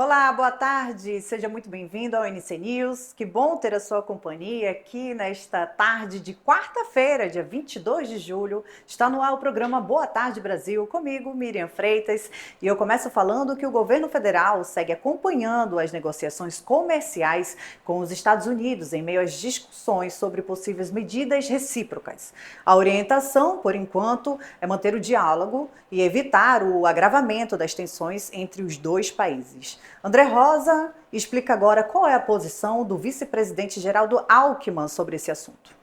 Olá, boa tarde, seja muito bem-vindo ao NC News. Que bom ter a sua companhia aqui nesta tarde de quarta-feira, dia 22 de julho. Está no ar o programa Boa Tarde Brasil, comigo, Miriam Freitas. E eu começo falando que o governo federal segue acompanhando as negociações comerciais com os Estados Unidos em meio às discussões sobre possíveis medidas recíprocas. A orientação, por enquanto, é manter o diálogo e evitar o agravamento das tensões entre os dois países. André Rosa explica agora qual é a posição do vice-presidente Geraldo Alckmin sobre esse assunto.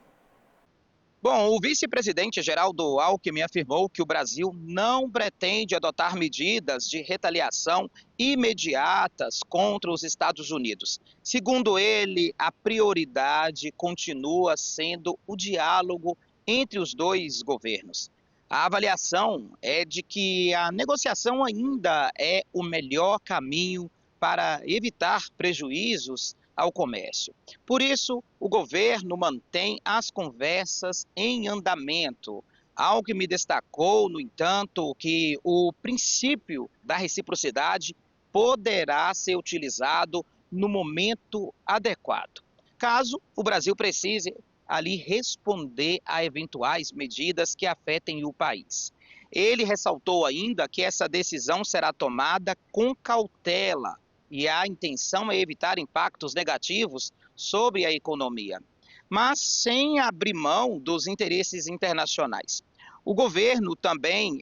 Bom, o vice-presidente Geraldo Alckmin afirmou que o Brasil não pretende adotar medidas de retaliação imediatas contra os Estados Unidos. Segundo ele, a prioridade continua sendo o diálogo entre os dois governos. A avaliação é de que a negociação ainda é o melhor caminho para evitar prejuízos ao comércio. Por isso, o governo mantém as conversas em andamento. Alckmin destacou, no entanto, que o princípio da reciprocidade poderá ser utilizado no momento adequado, caso o Brasil precise ali responder a eventuais medidas que afetem o país. Ele ressaltou ainda que essa decisão será tomada com cautela e a intenção é evitar impactos negativos sobre a economia, mas sem abrir mão dos interesses internacionais. O governo também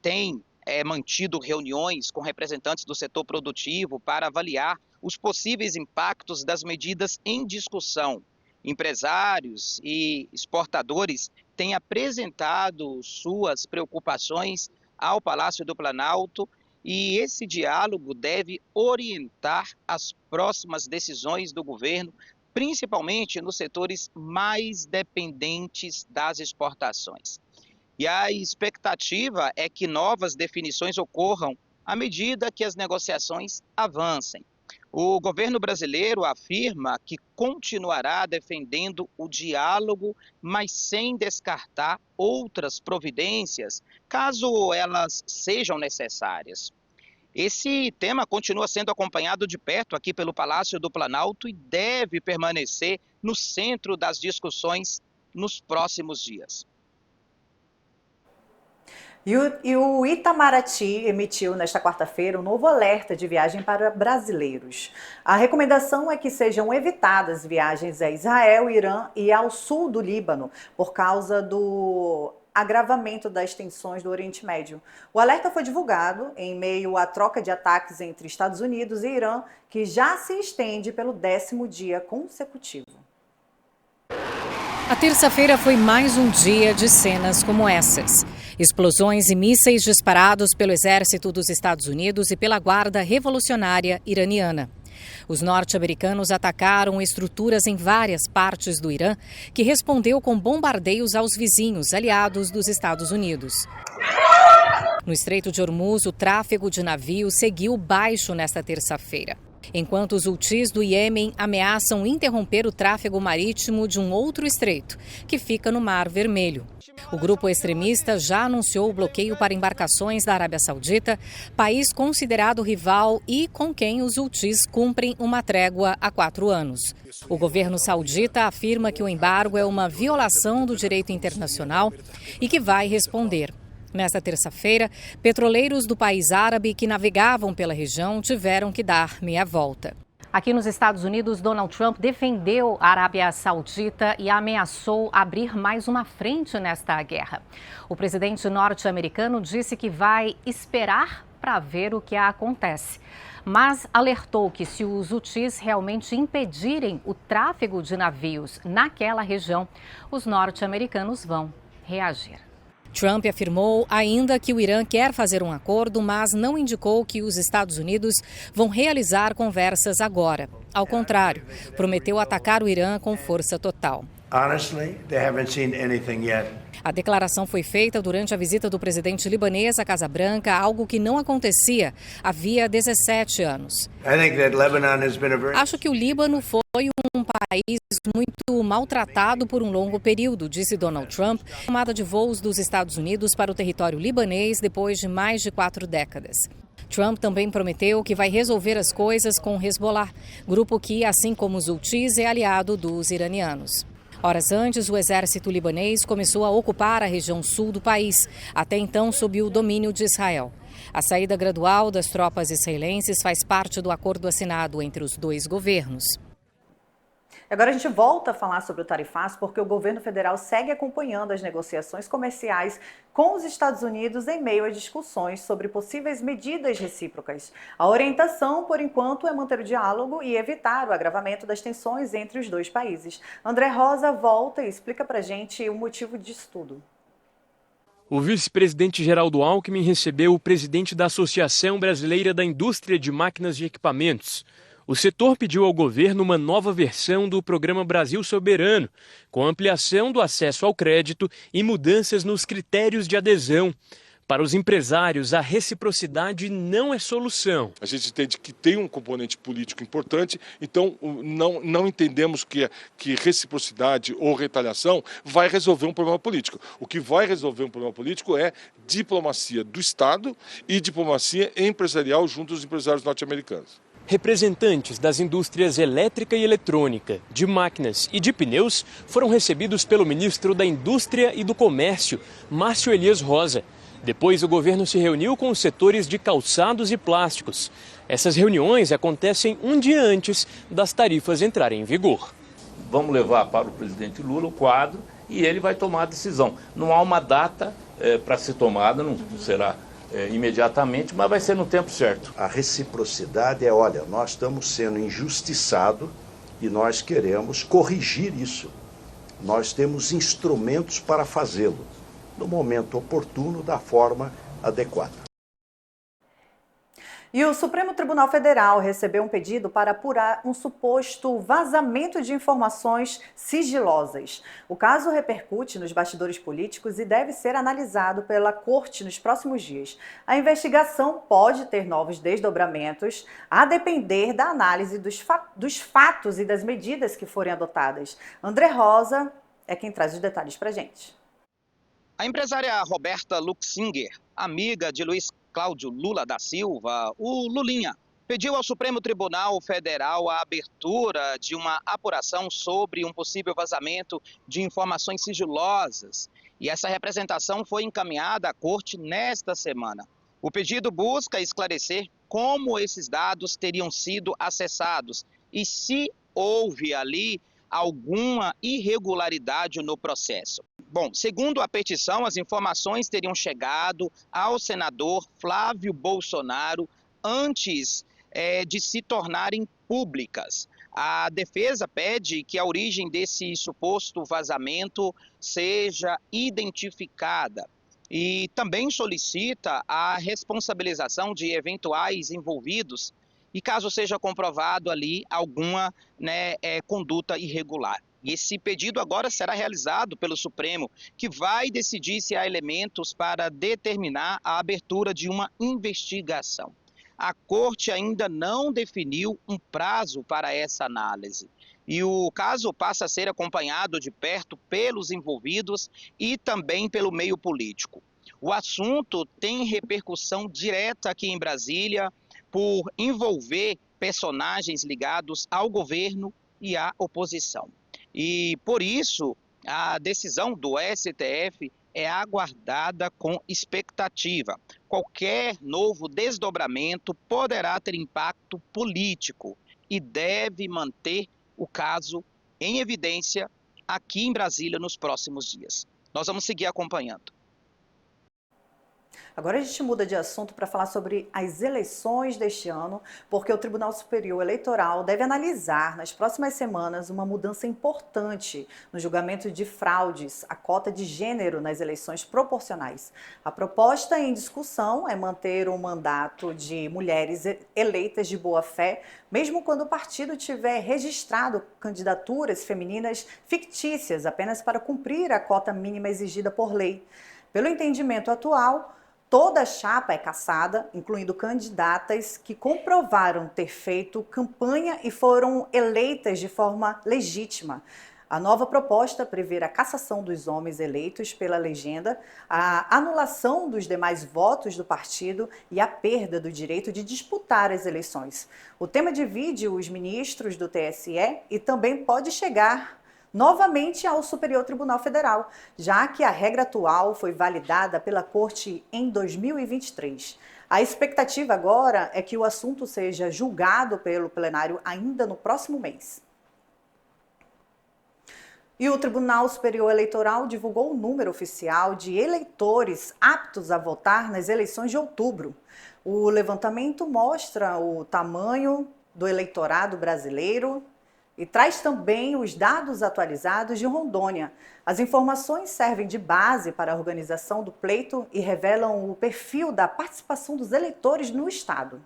tem mantido reuniões com representantes do setor produtivo para avaliar os possíveis impactos das medidas em discussão. Empresários e exportadores têm apresentado suas preocupações ao Palácio do Planalto e esse diálogo deve orientar as próximas decisões do governo, principalmente nos setores mais dependentes das exportações. E a expectativa é que novas definições ocorram à medida que as negociações avancem. O governo brasileiro afirma que continuará defendendo o diálogo, mas sem descartar outras providências, caso elas sejam necessárias. Esse tema continua sendo acompanhado de perto aqui pelo Palácio do Planalto e deve permanecer no centro das discussões nos próximos dias. E o Itamaraty emitiu nesta quarta-feira um novo alerta de viagem para brasileiros. A recomendação é que sejam evitadas viagens a Israel, Irã e ao sul do Líbano, por causa do agravamento das tensões do Oriente Médio. O alerta foi divulgado em meio à troca de ataques entre Estados Unidos e Irã, que já se estende pelo 10º dia consecutivo. A terça-feira foi mais um dia de cenas como essas. Explosões e mísseis disparados pelo exército dos Estados Unidos e pela Guarda Revolucionária Iraniana. Os norte-americanos atacaram estruturas em várias partes do Irã, que respondeu com bombardeios aos vizinhos aliados dos Estados Unidos. No Estreito de Hormuz, o tráfego de navios seguiu baixo nesta terça-feira, enquanto os Houthis do Iêmen ameaçam interromper o tráfego marítimo de um outro estreito, que fica no Mar Vermelho. O grupo extremista já anunciou o bloqueio para embarcações da Arábia Saudita, país considerado rival e com quem os Houthis cumprem uma trégua há 4 anos. O governo saudita afirma que o embargo é uma violação do direito internacional e que vai responder. Nesta terça-feira, petroleiros do país árabe que navegavam pela região tiveram que dar meia volta. Aqui nos Estados Unidos, Donald Trump defendeu a Arábia Saudita e ameaçou abrir mais uma frente nesta guerra. O presidente norte-americano disse que vai esperar para ver o que acontece, mas alertou que se os Houthis realmente impedirem o tráfego de navios naquela região, os norte-americanos vão reagir. Trump afirmou ainda que o Irã quer fazer um acordo, mas não indicou que os Estados Unidos vão realizar conversas agora. Ao contrário, prometeu atacar o Irã com força total. Honestly, they haven't seen anything yet. A declaração foi feita durante a visita do presidente libanês à Casa Branca, algo que não acontecia havia 17 anos. Acho que o Líbano foi um país muito maltratado por um longo período, disse Donald Trump, tomada de voos dos Estados Unidos para o território libanês depois de mais de 4 décadas. Trump também prometeu que vai resolver as coisas com o Hezbollah, grupo que, assim como os Houthis, é aliado dos iranianos. Horas antes, o exército libanês começou a ocupar a região sul do país, até então sob o domínio de Israel. A saída gradual das tropas israelenses faz parte do acordo assinado entre os dois governos. Agora a gente volta a falar sobre o tarifaço porque o governo federal segue acompanhando as negociações comerciais com os Estados Unidos em meio a discussões sobre possíveis medidas recíprocas. A orientação, por enquanto, é manter o diálogo e evitar o agravamento das tensões entre os dois países. André Rosa volta e explica pra gente o motivo disso tudo. O vice-presidente Geraldo Alckmin recebeu o presidente da Associação Brasileira da Indústria de Máquinas e Equipamentos. O setor pediu ao governo uma nova versão do Programa Brasil Soberano, com ampliação do acesso ao crédito e mudanças nos critérios de adesão. Para os empresários, a reciprocidade não é solução. A gente entende que tem um componente político importante, então não entendemos que reciprocidade ou retaliação vai resolver um problema político. O que vai resolver um problema político é diplomacia do Estado e diplomacia empresarial junto aos empresários norte-americanos. Representantes das indústrias elétrica e eletrônica, de máquinas e de pneus foram recebidos pelo ministro da Indústria e do Comércio, Márcio Elias Rosa. Depois, o governo se reuniu com os setores de calçados e plásticos. Essas reuniões acontecem um dia antes das tarifas entrarem em vigor. Vamos levar para o presidente Lula o quadro e ele vai tomar a decisão. Não há uma data para ser tomada, não será imediatamente, mas vai ser no tempo certo. A reciprocidade é, olha, nós estamos sendo injustiçados e nós queremos corrigir isso. Nós temos instrumentos para fazê-lo, no momento oportuno, da forma adequada. E o Supremo Tribunal Federal recebeu um pedido para apurar um suposto vazamento de informações sigilosas. O caso repercute nos bastidores políticos e deve ser analisado pela Corte nos próximos dias. A investigação pode ter novos desdobramentos, a depender da análise dos fatos e das medidas que forem adotadas. André Rosa é quem traz os detalhes para a gente. A empresária Roberta Luxinger, amiga de Luiz Cláudio Lula da Silva, o Lulinha, pediu ao Supremo Tribunal Federal a abertura de uma apuração sobre um possível vazamento de informações sigilosas. E essa representação foi encaminhada à Corte nesta semana. O pedido busca esclarecer como esses dados teriam sido acessados e se houve ali alguma irregularidade no processo. Bom, segundo a petição, as informações teriam chegado ao senador Flávio Bolsonaro antes de se tornarem públicas. A defesa pede que a origem desse suposto vazamento seja identificada e também solicita a responsabilização de eventuais envolvidos e caso seja comprovado ali alguma conduta irregular. E esse pedido agora será realizado pelo Supremo, que vai decidir se há elementos para determinar a abertura de uma investigação. A Corte ainda não definiu um prazo para essa análise. E o caso passa a ser acompanhado de perto pelos envolvidos e também pelo meio político. O assunto tem repercussão direta aqui em Brasília, por envolver personagens ligados ao governo e à oposição. E, por isso, a decisão do STF é aguardada com expectativa. Qualquer novo desdobramento poderá ter impacto político e deve manter o caso em evidência aqui em Brasília nos próximos dias. Nós vamos seguir acompanhando. Agora a gente muda de assunto para falar sobre as eleições deste ano, porque o Tribunal Superior Eleitoral deve analisar nas próximas semanas uma mudança importante no julgamento de fraudes à cota de gênero nas eleições proporcionais. A proposta em discussão é manter o mandato de mulheres eleitas de boa-fé, mesmo quando o partido tiver registrado candidaturas femininas fictícias, apenas para cumprir a cota mínima exigida por lei. Pelo entendimento atual, toda chapa é cassada, incluindo candidatas que comprovaram ter feito campanha e foram eleitas de forma legítima. A nova proposta prevê a cassação dos homens eleitos pela legenda, a anulação dos demais votos do partido e a perda do direito de disputar as eleições. O tema divide os ministros do TSE e também pode chegar novamente ao Superior Tribunal Federal, já que a regra atual foi validada pela Corte em 2023. A expectativa agora é que o assunto seja julgado pelo plenário ainda no próximo mês. E o Tribunal Superior Eleitoral divulgou o número oficial de eleitores aptos a votar nas eleições de outubro. O levantamento mostra o tamanho do eleitorado brasileiro e traz também os dados atualizados de Rondônia. As informações servem de base para a organização do pleito e revelam o perfil da participação dos eleitores no estado.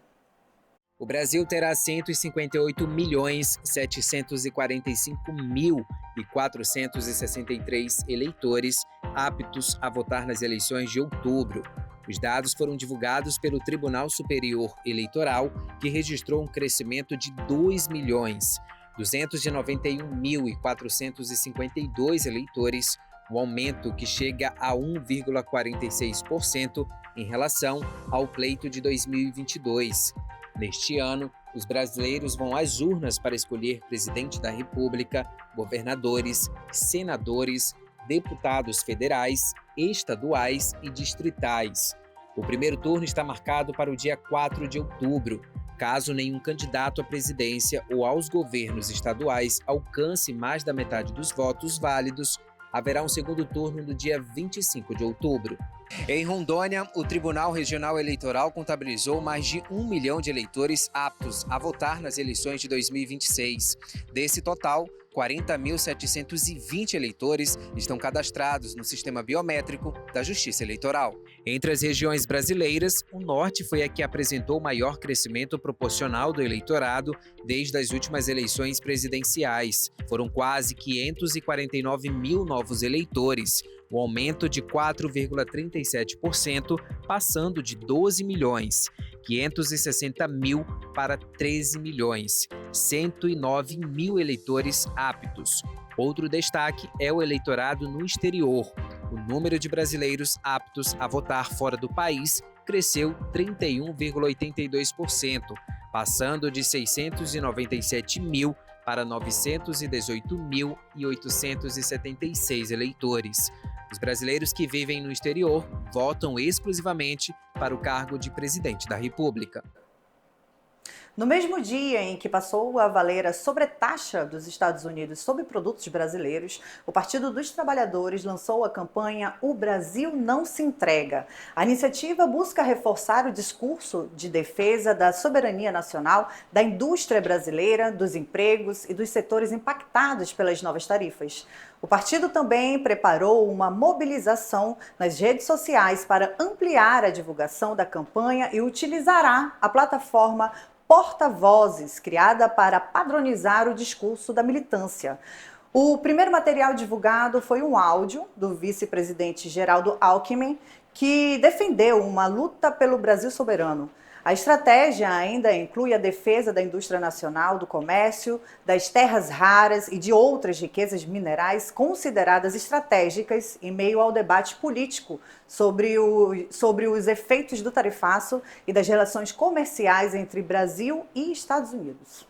O Brasil terá 158.745.463 eleitores aptos a votar nas eleições de outubro. Os dados foram divulgados pelo Tribunal Superior Eleitoral, que registrou um crescimento de 2.291.452 eleitores, um aumento que chega a 1,46% em relação ao pleito de 2022. Neste ano, os brasileiros vão às urnas para escolher presidente da República, governadores, senadores, deputados federais, estaduais e distritais. O primeiro turno está marcado para o dia 4 de outubro. Caso nenhum candidato à presidência ou aos governos estaduais alcance mais da metade dos votos válidos, haverá um segundo turno no dia 25 de outubro. Em Rondônia, o Tribunal Regional Eleitoral contabilizou mais de 1 milhão de eleitores aptos a votar nas eleições de 2026. Desse total, 40.720 eleitores estão cadastrados no sistema biométrico da Justiça Eleitoral. Entre as regiões brasileiras, o Norte foi a que apresentou o maior crescimento proporcional do eleitorado desde as últimas eleições presidenciais. Foram quase 549 mil novos eleitores, um aumento de 4,37%, passando de 12 milhões, 560 mil para 13 milhões, 109 mil eleitores aptos. Outro destaque é o eleitorado no exterior. O número de brasileiros aptos a votar fora do país cresceu 31,82%, passando de 697 mil para 918.876 eleitores. Os brasileiros que vivem no exterior votam exclusivamente para o cargo de presidente da República. No mesmo dia em que passou a valer a sobretaxa dos Estados Unidos sobre produtos brasileiros, o Partido dos Trabalhadores lançou a campanha O Brasil Não Se Entrega. A iniciativa busca reforçar o discurso de defesa da soberania nacional, da indústria brasileira, dos empregos e dos setores impactados pelas novas tarifas. O partido também preparou uma mobilização nas redes sociais para ampliar a divulgação da campanha e utilizará a plataforma Porta-Vozes, criada para padronizar o discurso da militância. O primeiro material divulgado foi um áudio do vice-presidente Geraldo Alckmin, que defendeu uma luta pelo Brasil soberano. A estratégia ainda inclui a defesa da indústria nacional, do comércio, das terras raras e de outras riquezas minerais consideradas estratégicas em meio ao debate político sobre os efeitos do tarifaço e das relações comerciais entre Brasil e Estados Unidos.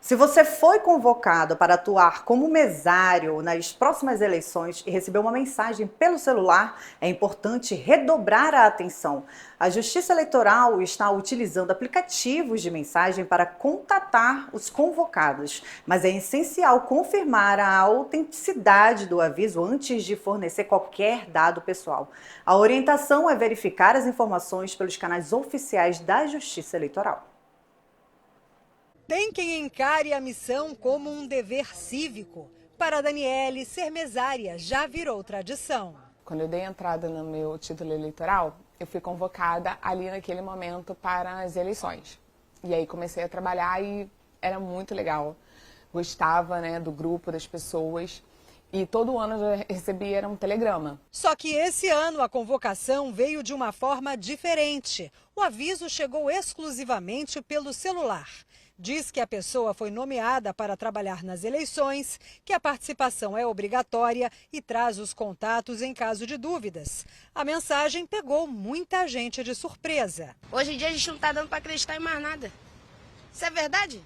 Se você foi convocado para atuar como mesário nas próximas eleições e recebeu uma mensagem pelo celular, é importante redobrar a atenção. A Justiça Eleitoral está utilizando aplicativos de mensagem para contatar os convocados, mas é essencial confirmar a autenticidade do aviso antes de fornecer qualquer dado pessoal. A orientação é verificar as informações pelos canais oficiais da Justiça Eleitoral. Tem quem encare a missão como um dever cívico. Para Daniele, ser mesária já virou tradição. Quando eu dei entrada no meu título eleitoral, eu fui convocada ali naquele momento para as eleições. E aí comecei a trabalhar e era muito legal. Gostava, do grupo, das pessoas. E todo ano eu recebia um telegrama. Só que esse ano a convocação veio de uma forma diferente. O aviso chegou exclusivamente pelo celular. diz que a pessoa foi nomeada para trabalhar nas eleições, que a participação é obrigatória e traz os contatos em caso de dúvidas. A mensagem pegou muita gente de surpresa. Hoje em dia a gente não está dando para acreditar em mais nada. Isso é verdade?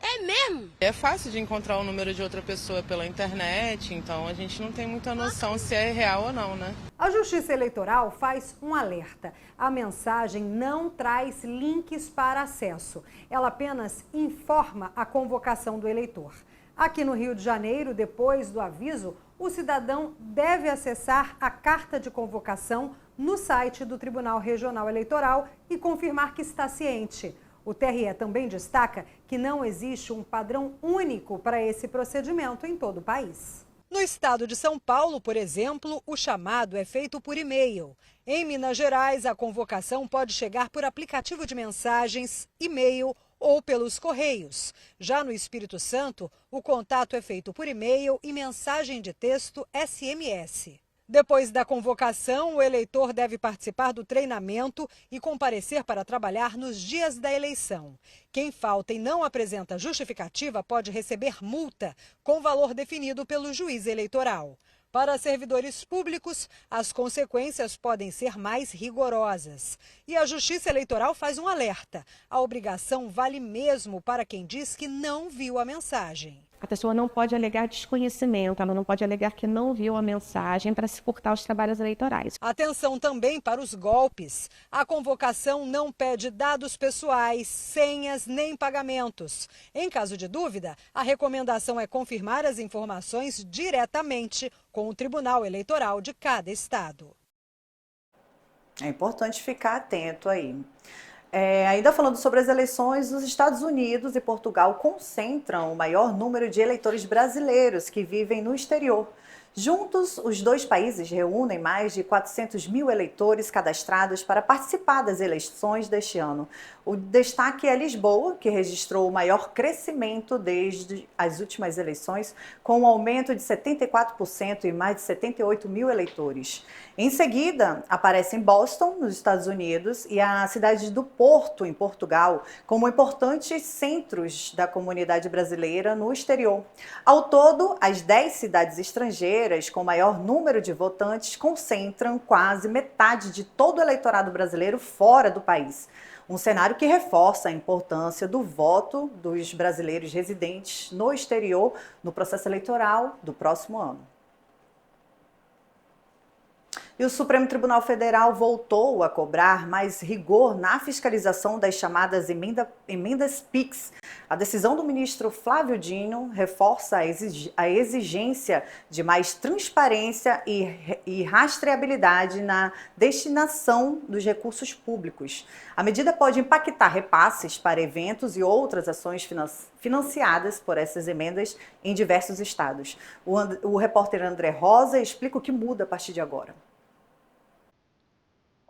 É mesmo? É fácil de encontrar o número de outra pessoa pela internet, então a gente não tem muita noção se é real ou não, né? A Justiça Eleitoral faz um alerta. A mensagem não traz links para acesso. Ela apenas informa a convocação do eleitor. Aqui no Rio de Janeiro, depois do aviso, o cidadão deve acessar a carta de convocação no site do Tribunal Regional Eleitoral e confirmar que está ciente. O TRE também destaca que não existe um padrão único para esse procedimento em todo o país. No estado de São Paulo, por exemplo, o chamado é feito por e-mail. Em Minas Gerais, a convocação pode chegar por aplicativo de mensagens, e-mail ou pelos correios. Já no Espírito Santo, o contato é feito por e-mail e mensagem de texto SMS. Depois da convocação, o eleitor deve participar do treinamento e comparecer para trabalhar nos dias da eleição. Quem falta e não apresenta justificativa pode receber multa, com valor definido pelo juiz eleitoral. Para servidores públicos, as consequências podem ser mais rigorosas. E a Justiça Eleitoral faz um alerta: a obrigação vale mesmo para quem diz que não viu a mensagem. A pessoa não pode alegar desconhecimento, ela não pode alegar que não viu a mensagem para se furtar aos trabalhos eleitorais. Atenção também para os golpes. A convocação não pede dados pessoais, senhas nem pagamentos. Em caso de dúvida, a recomendação é confirmar as informações diretamente com o Tribunal Eleitoral de cada estado. É importante ficar atento aí. Ainda falando sobre as eleições, os Estados Unidos e Portugal concentram o maior número de eleitores brasileiros que vivem no exterior. Juntos, os dois países reúnem mais de 400 mil eleitores cadastrados para participar das eleições deste ano. O destaque é Lisboa, que registrou o maior crescimento desde as últimas eleições, com um aumento de 74% e mais de 78 mil eleitores. Em seguida, aparecem Boston, nos Estados Unidos, e a cidade do Porto, em Portugal, como importantes centros da comunidade brasileira no exterior. Ao todo, as 10 cidades estrangeiras com maior número de votantes concentram quase metade de todo o eleitorado brasileiro fora do país. Um cenário que reforça a importância do voto dos brasileiros residentes no exterior no processo eleitoral do próximo ano. E o Supremo Tribunal Federal voltou a cobrar mais rigor na fiscalização das chamadas emendas PIX. A decisão do ministro Flávio Dino reforça a exigência de mais transparência e rastreabilidade na destinação dos recursos públicos. A medida pode impactar repasses para eventos e outras ações financiadas por essas emendas em diversos estados. O repórter André Rosa explica o que muda a partir de agora.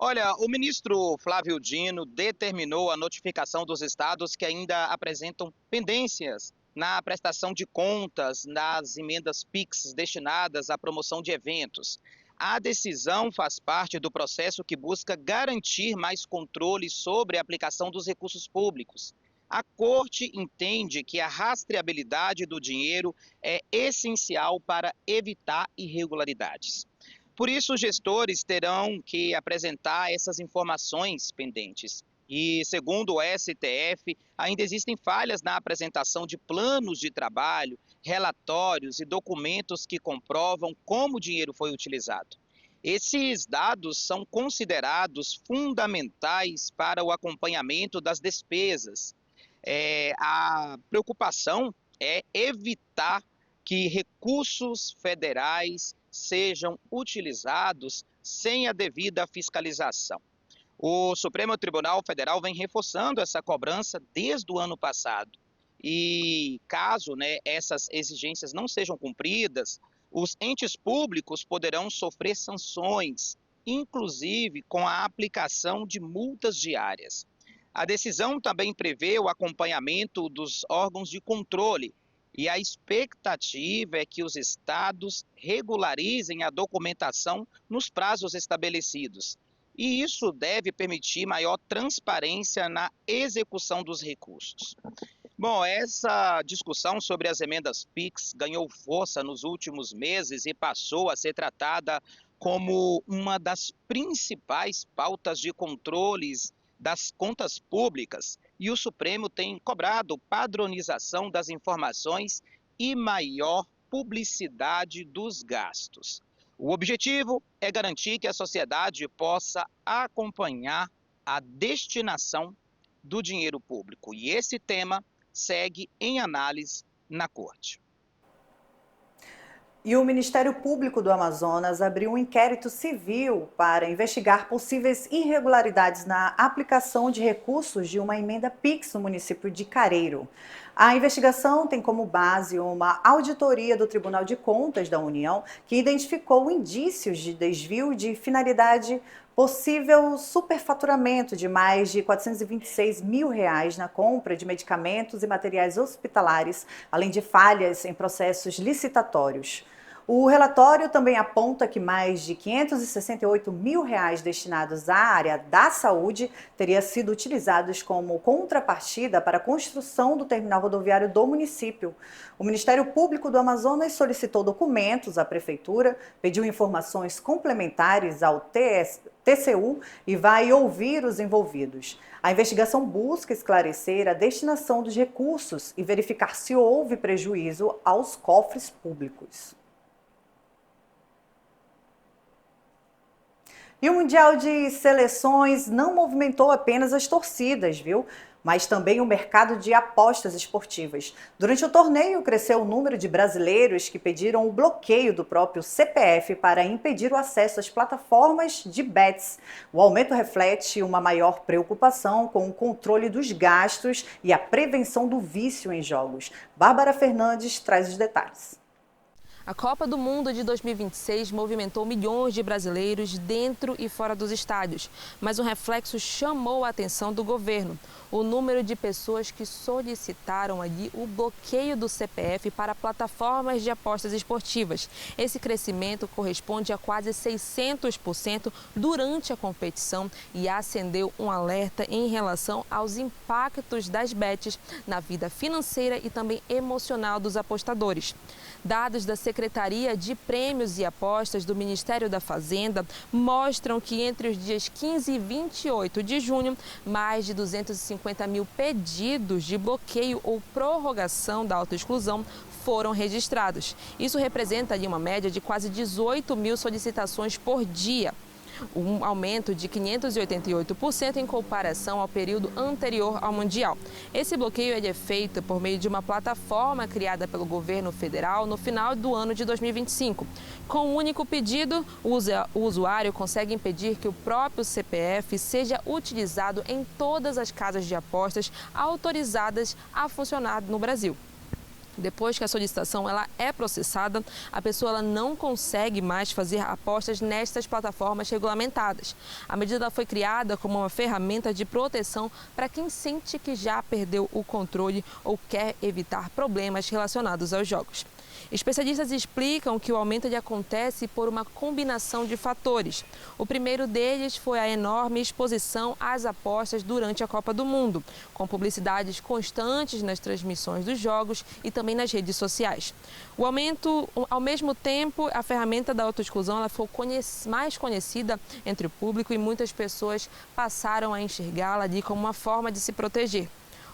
Olha, o ministro Flávio Dino determinou a notificação dos estados que ainda apresentam pendências na prestação de contas nas emendas PIX destinadas à promoção de eventos. A decisão faz parte do processo que busca garantir mais controle sobre a aplicação dos recursos públicos. A Corte entende que a rastreabilidade do dinheiro é essencial para evitar irregularidades. Por isso, os gestores terão que apresentar essas informações pendentes. E, segundo o STF, ainda existem falhas na apresentação de planos de trabalho, relatórios e documentos que comprovam como o dinheiro foi utilizado. Esses dados são considerados fundamentais para o acompanhamento das despesas. A preocupação é evitar que recursos federais sejam utilizados sem a devida fiscalização. O Supremo Tribunal Federal vem reforçando essa cobrança desde o ano passado. E caso essas exigências não sejam cumpridas, os entes públicos poderão sofrer sanções, inclusive com a aplicação de multas diárias. A decisão também prevê o acompanhamento dos órgãos de controle, e a expectativa é que os estados regularizem a documentação nos prazos estabelecidos. E isso deve permitir maior transparência na execução dos recursos. Bom, essa discussão sobre as emendas PIX ganhou força nos últimos meses e passou a ser tratada como uma das principais pautas de controles das contas públicas. E o Supremo tem cobrado padronização das informações e maior publicidade dos gastos. O objetivo é garantir que a sociedade possa acompanhar a destinação do dinheiro público. E esse tema segue em análise na Corte. E o Ministério Público do Amazonas abriu um inquérito civil para investigar possíveis irregularidades na aplicação de recursos de uma emenda PIX no município de Careiro. A investigação tem como base uma auditoria do Tribunal de Contas da União, que identificou indícios de desvio de finalidade, possível superfaturamento de mais de R$426 mil na compra de medicamentos e materiais hospitalares, além de falhas em processos licitatórios. O relatório também aponta que mais de R$568 mil destinados à área da saúde teriam sido utilizados como contrapartida para a construção do terminal rodoviário do município. O Ministério Público do Amazonas solicitou documentos à Prefeitura, pediu informações complementares ao TCU e vai ouvir os envolvidos. A investigação busca esclarecer a destinação dos recursos e verificar se houve prejuízo aos cofres públicos. E o Mundial de Seleções não movimentou apenas as torcidas, viu? Mas também o mercado de apostas esportivas. Durante o torneio, cresceu o número de brasileiros que pediram o bloqueio do próprio CPF para impedir o acesso às plataformas de bets. O aumento reflete uma maior preocupação com o controle dos gastos e a prevenção do vício em jogos. Bárbara Fernandes traz os detalhes. A Copa do Mundo de 2026 movimentou milhões de brasileiros dentro e fora dos estádios, mas um reflexo chamou a atenção do governo: o número de pessoas que solicitaram ali o bloqueio do CPF para plataformas de apostas esportivas. Esse crescimento corresponde a quase 600% durante a competição e acendeu um alerta em relação aos impactos das bets na vida financeira e também emocional dos apostadores. Dados da Secretaria de Prêmios e Apostas do Ministério da Fazenda mostram que entre os dias 15 e 28 de junho, mais de 250 mil pedidos de bloqueio ou prorrogação da autoexclusão foram registrados. Isso representa ali uma média de quase 18 mil solicitações por dia, um aumento de 588% em comparação ao período anterior ao Mundial. Esse bloqueio é feito por meio de uma plataforma criada pelo governo federal no final do ano de 2025. Com um único pedido, o usuário consegue impedir que o próprio CPF seja utilizado em todas as casas de apostas autorizadas a funcionar no Brasil. Depois que a solicitação é processada, a pessoa não consegue mais fazer apostas nestas plataformas regulamentadas. A medida foi criada como uma ferramenta de proteção para quem sente que já perdeu o controle ou quer evitar problemas relacionados aos jogos. Especialistas explicam que o aumento acontece por uma combinação de fatores. O primeiro deles foi a enorme exposição às apostas durante a Copa do Mundo, com publicidades constantes nas transmissões dos jogos e também nas redes sociais. O aumento, ao mesmo tempo, a ferramenta da autoexclusão foi mais conhecida entre o público e muitas pessoas passaram a enxergá-la ali como uma forma de se proteger.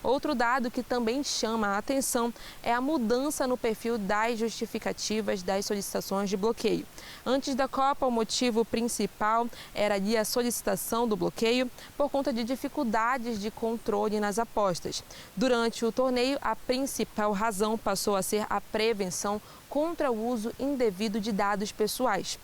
Outro dado que também chama a atenção é a mudança no perfil das justificativas das solicitações de bloqueio. Antes da Copa, o motivo principal era ali a solicitação do bloqueio por conta de dificuldades de controle nas apostas. Durante o torneio, a principal razão passou a ser a prevenção contra o uso indevido de dados pessoais.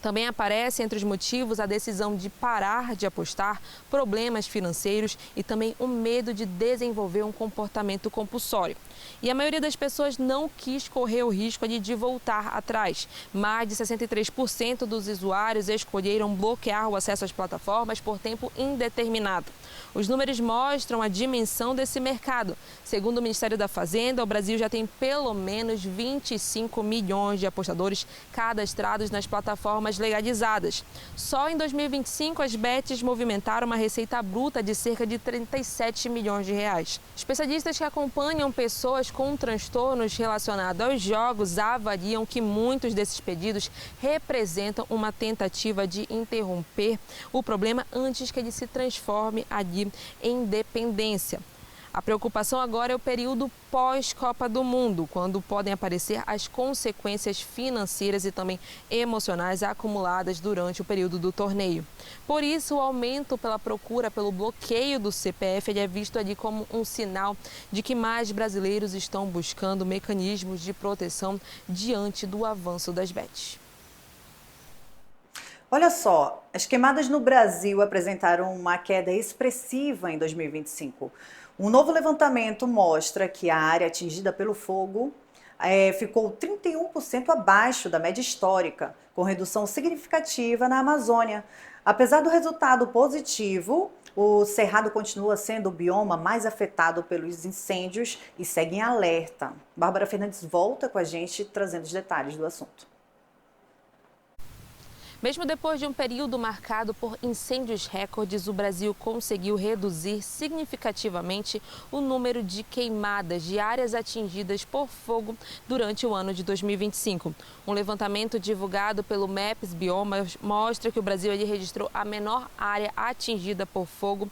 Também aparece entre os motivos a decisão de parar de apostar, problemas financeiros e também o medo de desenvolver um comportamento compulsório. E a maioria das pessoas não quis correr o risco de voltar atrás. Mais de 63% dos usuários escolheram bloquear o acesso às plataformas por tempo indeterminado. Os números mostram a dimensão desse mercado. Segundo o Ministério da Fazenda, o Brasil já tem pelo menos 25 milhões de apostadores cadastrados nas plataformas legalizadas. Só em 2025, as bets movimentaram uma receita bruta de cerca de 37 milhões de reais. Especialistas que acompanham pessoas com transtornos relacionados aos jogos avaliam que muitos desses pedidos representam uma tentativa de interromper o problema antes que ele se transforme em dependência. A preocupação agora é o período pós-Copa do Mundo, quando podem aparecer as consequências financeiras e também emocionais acumuladas durante o período do torneio. Por isso, o aumento pela procura pelo bloqueio do CPF é visto ali como um sinal de que mais brasileiros estão buscando mecanismos de proteção diante do avanço das bets. Olha só, as queimadas no Brasil apresentaram uma queda expressiva em 2025. Um novo levantamento mostra que a área atingida pelo fogo ficou 31% abaixo da média histórica, com redução significativa na Amazônia. Apesar do resultado positivo, o Cerrado continua sendo o bioma mais afetado pelos incêndios e segue em alerta. Bárbara Fernandes volta com a gente trazendo os detalhes do assunto. Mesmo depois de um período marcado por incêndios recordes, o Brasil conseguiu reduzir significativamente o número de queimadas de áreas atingidas por fogo durante o ano de 2025. Um levantamento divulgado pelo Maps Biomas mostra que o Brasil registrou a menor área atingida por fogo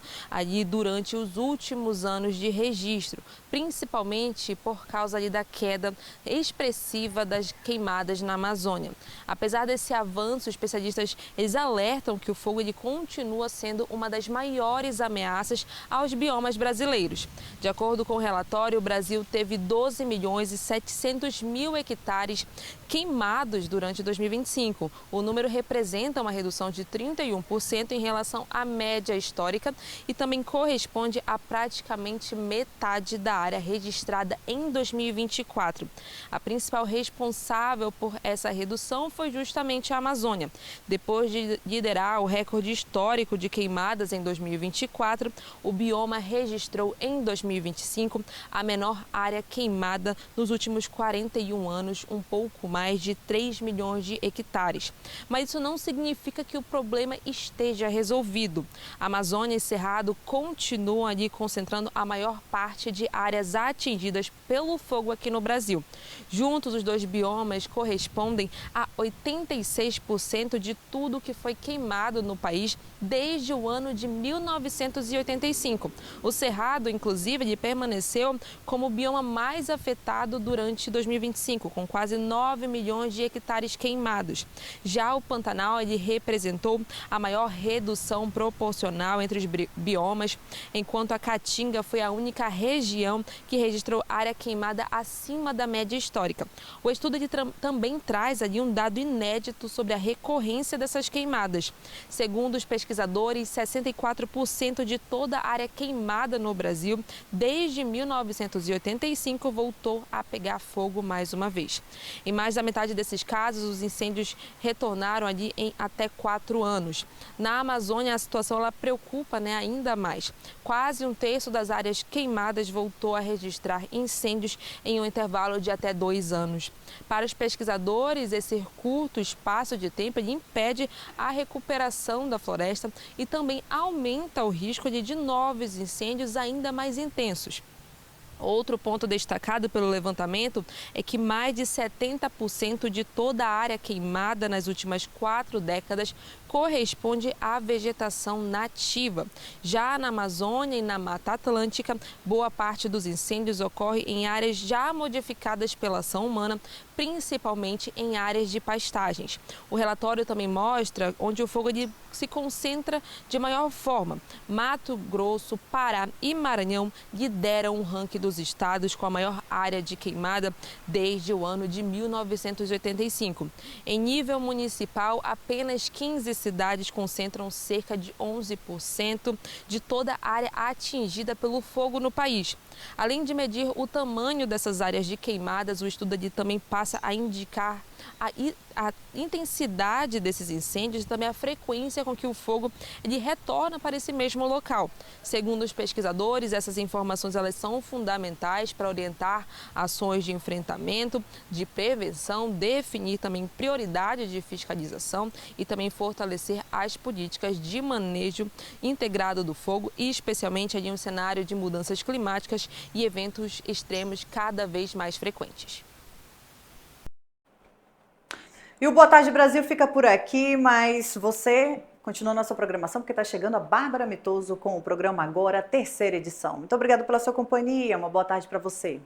durante os últimos anos de registro, principalmente por causa da queda expressiva das queimadas na Amazônia. Apesar desse avanço, especialistas eles alertam que o fogo continua sendo uma das maiores ameaças aos biomas brasileiros. De acordo com o relatório, o Brasil teve 12.700.000 hectares queimados durante 2025. O número representa uma redução de 31% em relação à média histórica e também corresponde a praticamente metade da área registrada em 2024. A principal responsável por essa redução foi justamente a Amazônia. Depois de liderar o recorde histórico de queimadas em 2024, o bioma registrou em 2025 a menor área queimada nos últimos 41 anos, um pouco mais de 3 milhões de hectares. Mas isso não significa que o problema esteja resolvido. A Amazônia e Cerrado continuam concentrando a maior parte de áreas atingidas pelo fogo aqui no Brasil. Juntos, os dois biomas correspondem a 86% de tudo que foi queimado no país desde o ano de 1985. O Cerrado, inclusive, ele permaneceu como o bioma mais afetado durante 2025, com quase 9 milhões de hectares queimados. Já o Pantanal, ele representou a maior redução proporcional entre os biomas, enquanto a Caatinga foi a única região que registrou área queimada acima da média histórica. O estudo também traz um dado inédito sobre a recorrência dessas queimadas. Segundo os pesquisadores, 64% de toda a área queimada no Brasil desde 1985 voltou a pegar fogo mais uma vez. Em mais da metade desses casos, os incêndios retornaram em até 4 anos. Na Amazônia, a situação preocupa ainda mais. Quase um terço das áreas queimadas voltou a registrar incêndios em um intervalo de até 2 anos. Para os pesquisadores, esse curto espaço de tempo impede a recuperação da floresta e também aumenta o risco de novos incêndios ainda mais intensos. Outro ponto destacado pelo levantamento é que mais de 70% de toda a área queimada nas últimas 4 décadas corresponde à vegetação nativa. Já na Amazônia e na Mata Atlântica, boa parte dos incêndios ocorre em áreas já modificadas pela ação humana, principalmente em áreas de pastagens. O relatório também mostra onde o fogo se concentra de maior forma. Mato Grosso, Pará e Maranhão lideram o ranking dos estados com a maior área de queimada desde o ano de 1985. Em nível municipal, apenas 15 várias cidades concentram cerca de 11% de toda a área atingida pelo fogo no país. Além de medir o tamanho dessas áreas de queimadas, o estudo também passa a indicar a intensidade desses incêndios e também a frequência com que o fogo retorna para esse mesmo local. Segundo os pesquisadores, essas informações elas são fundamentais para orientar ações de enfrentamento, de prevenção, definir também prioridade de fiscalização e também fortalecer as políticas de manejo integrado do fogo e especialmente em um cenário de mudanças climáticas e eventos extremos cada vez mais frequentes. E o Boa Tarde Brasil fica por aqui, mas você continua nossa programação porque está chegando a Bárbara Mitoso com o programa Agora, terceira edição. Muito obrigada pela sua companhia, uma boa tarde para você.